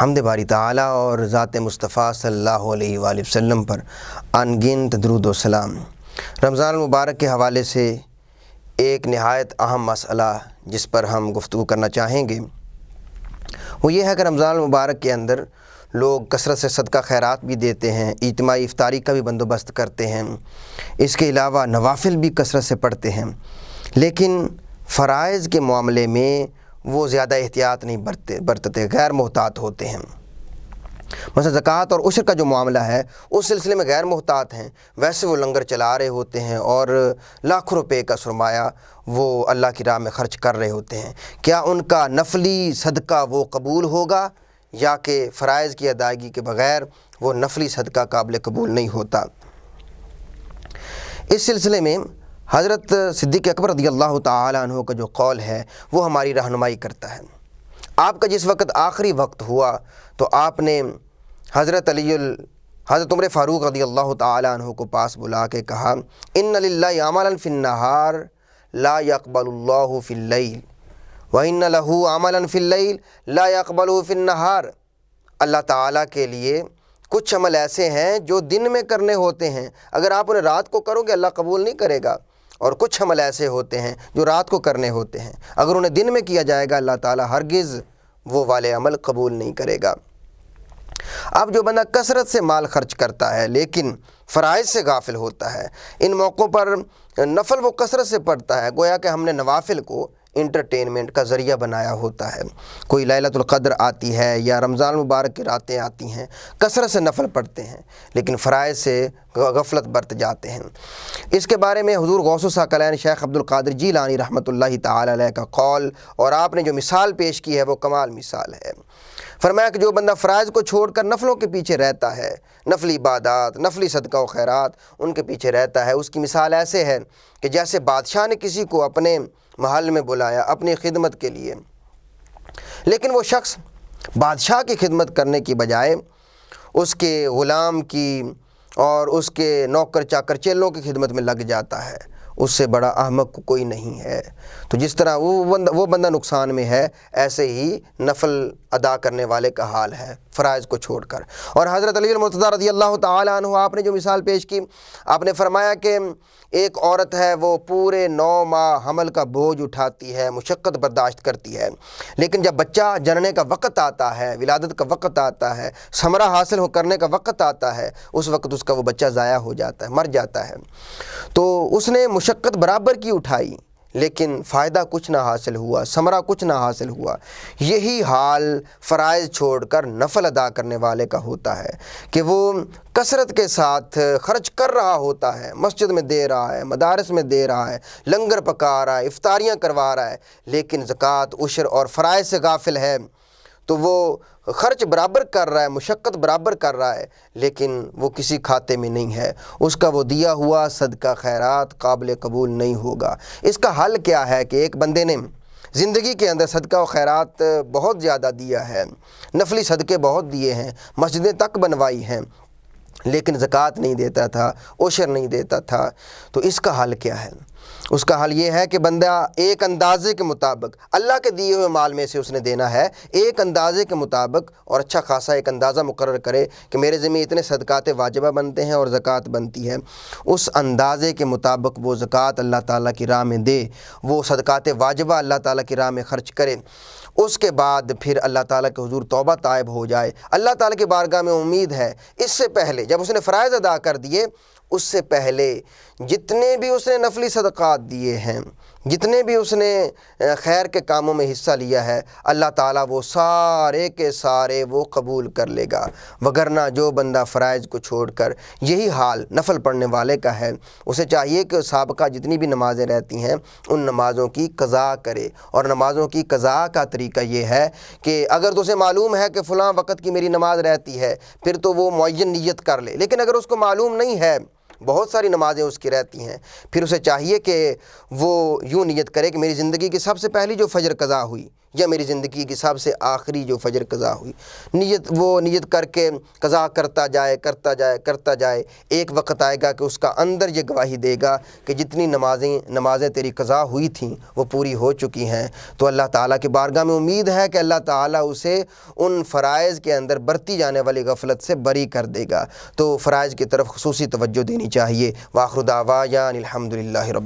حمد باری تعالیٰ اور ذات مصطفیٰ صلی اللہ علیہ وآلہ وسلم پر ان گنت درود و سلام۔ رمضان المبارک کے حوالے سے ایک نہایت اہم مسئلہ جس پر ہم گفتگو کرنا چاہیں گے وہ یہ ہے کہ رمضان المبارک کے اندر لوگ کثرت سے صدقہ خیرات بھی دیتے ہیں، اجتماعی افطاری کا بھی بندوبست کرتے ہیں، اس کے علاوہ نوافل بھی کثرت سے پڑھتے ہیں، لیکن فرائض کے معاملے میں وہ زیادہ احتیاط نہیں برتتے، غیر محتاط ہوتے ہیں۔ مثلا زکوٰۃ اور عشر کا جو معاملہ ہے اس سلسلے میں غیر محتاط ہیں، ویسے وہ لنگر چلا رہے ہوتے ہیں اور لاکھوں روپے کا سرمایہ وہ اللہ کی راہ میں خرچ کر رہے ہوتے ہیں۔ کیا ان کا نفلی صدقہ وہ قبول ہوگا یا کہ فرائض کی ادائیگی کے بغیر وہ نفلی صدقہ قابل قبول نہیں ہوتا؟ اس سلسلے میں حضرت صدیق اکبر رضی اللہ تعالیٰ عنہ کا جو قول ہے وہ ہماری رہنمائی کرتا ہے۔ آپ کا جس وقت آخری وقت ہوا تو آپ نے حضرت عمر فاروق رضی اللہ تعالیٰ عنہ کو پاس بلا کے کہا، ان للہ عملا فی النہار لا يقبل اللہ فی اللیل وَإِنَّ لَهُ عَمَلًا فِي اللَّيْلِ لَا يَقْبَلُهُ فِي النَّهَارِ۔ اللہ تعالیٰ کے لیے کچھ عمل ایسے ہیں جو دن میں کرنے ہوتے ہیں، اگر آپ انہیں رات کو کرو گے اللہ قبول نہیں کرے گا، اور کچھ عمل ایسے ہوتے ہیں جو رات کو کرنے ہوتے ہیں، اگر انہیں دن میں کیا جائے گا اللہ تعالیٰ ہرگز وہ والے عمل قبول نہیں کرے گا۔ اب جو بندہ کثرت سے مال خرچ کرتا ہے لیکن فرائض سے غافل ہوتا ہے، ان موقعوں پر نفل وہ کثرت سے پڑھتا ہے، گویا کہ ہم نے نوافل کو انٹرٹینمنٹ کا ذریعہ بنایا ہوتا ہے۔ کوئی لیلۃ القدر آتی ہے یا رمضان المبارک کی راتیں آتی ہیں، کثرت سے نفل پڑھتے ہیں لیکن فرائض سے غفلت برت جاتے ہیں۔ اس کے بارے میں حضور غوث الثقلین شیخ عبد القادر جیلانی رحمۃ اللہ تعالی علیہ کا قول اور آپ نے جو مثال پیش کی ہے وہ کمال مثال ہے۔ فرمایا کہ جو بندہ فرائض کو چھوڑ کر نفلوں کے پیچھے رہتا ہے، نفلی عبادات، نفلی صدقہ و خیرات ان کے پیچھے رہتا ہے، اس کی مثال ایسے ہے کہ جیسے بادشاہ نے کسی کو اپنے محل میں بلایا اپنی خدمت کے لیے، لیکن وہ شخص بادشاہ کی خدمت کرنے کی بجائے اس کے غلام کی اور اس کے نوکر چاکر چیلوں کی خدمت میں لگ جاتا ہے، اس سے بڑا احمق کوئی نہیں ہے۔ تو جس طرح وہ بندہ نقصان میں ہے، ایسے ہی نفل ادا کرنے والے کا حال ہے فرائض کو چھوڑ کر۔ اور حضرت علی المرتضیٰ رضی اللہ تعالیٰ عنہ آپ نے جو مثال پیش کی، آپ نے فرمایا کہ ایک عورت ہے وہ پورے 9 ماہ حمل کا بوجھ اٹھاتی ہے، مشقت برداشت کرتی ہے، لیکن جب بچہ جننے کا وقت آتا ہے، ولادت کا وقت آتا ہے، ثمرہ حاصل کرنے کا وقت آتا ہے، اس وقت اس کا وہ بچہ ضائع ہو جاتا ہے، مر جاتا ہے۔ تو اس نے مشقت برابر کی اٹھائی لیکن فائدہ کچھ نہ حاصل ہوا، ثمرہ کچھ نہ حاصل ہوا۔ یہی حال فرائض چھوڑ کر نفل ادا کرنے والے کا ہوتا ہے کہ وہ کثرت کے ساتھ خرچ کر رہا ہوتا ہے، مسجد میں دے رہا ہے، مدارس میں دے رہا ہے، لنگر پکا رہا ہے، افطاریاں کروا رہا ہے، لیکن زکوٰۃ، عشر اور فرائض سے غافل ہے۔ تو وہ خرچ برابر کر رہا ہے، مشقت برابر کر رہا ہے، لیکن وہ کسی کھاتے میں نہیں ہے، اس کا وہ دیا ہوا صدقہ خیرات قابل قبول نہیں ہوگا۔ اس کا حل کیا ہے کہ ایک بندے نے زندگی کے اندر صدقہ و خیرات بہت زیادہ دیا ہے، نفلی صدقے بہت دیے ہیں، مسجدیں تک بنوائی ہیں، لیکن زکوٰۃ نہیں دیتا تھا، عشر نہیں دیتا تھا، تو اس کا حل کیا ہے؟ اس کا حل یہ ہے کہ بندہ ایک اندازے کے مطابق اللہ کے دیے ہوئے مال میں سے اس نے دینا ہے، ایک اندازے کے مطابق، اور اچھا خاصا ایک اندازہ مقرر کرے کہ میرے ذمہ اتنے صدقات واجبہ بنتے ہیں اور زکوٰۃ بنتی ہے، اس اندازے کے مطابق وہ زکوٰۃ اللہ تعالیٰ کی راہ میں دے، وہ صدقات واجبہ اللہ تعالیٰ کی راہ میں خرچ کرے۔ اس کے بعد پھر اللہ تعالیٰ کے حضور توبہ طائب ہو جائے۔ اللہ تعالیٰ کی بارگاہ میں امید ہے اس سے پہلے جب اس نے فرائض ادا کر دیے، اس سے پہلے جتنے بھی اس نے نفلی صدقات دیے ہیں، جتنے بھی اس نے خیر کے کاموں میں حصہ لیا ہے، اللہ تعالیٰ وہ سارے کے سارے وہ قبول کر لے گا۔ وگرنہ جو بندہ فرائض کو چھوڑ کر یہی حال نفل پڑھنے والے کا ہے، اسے چاہیے کہ سابقہ جتنی بھی نمازیں رہتی ہیں ان نمازوں کی قضا کرے، اور نمازوں کی قضا کا طریقہ یہ ہے کہ اگر تو اسے معلوم ہے کہ فلاں وقت کی میری نماز رہتی ہے پھر تو وہ معین نیت کر لے، لیکن اگر اس کو معلوم نہیں ہے، بہت ساری نمازیں اس کی رہتی ہیں، پھر اسے چاہیے کہ وہ یوں نیت کرے کہ میری زندگی کی سب سے پہلی جو فجر قضا ہوئی یا میری زندگی کی سب سے آخری جو فجر قضا ہوئی، نیت کر کے قضا کرتا جائے، ایک وقت آئے گا کہ اس کا اندر یہ گواہی دے گا کہ جتنی نمازیں تیری قضا ہوئی تھیں وہ پوری ہو چکی ہیں، تو اللہ تعالیٰ کی بارگاہ میں امید ہے کہ اللہ تعالیٰ اسے ان فرائض کے اندر برتی جانے والی غفلت سے بری کر دے گا۔ تو فرائض کی طرف خصوصی توجہ دینی چاہیے۔ وآخر دعوانا الحمدللہ رب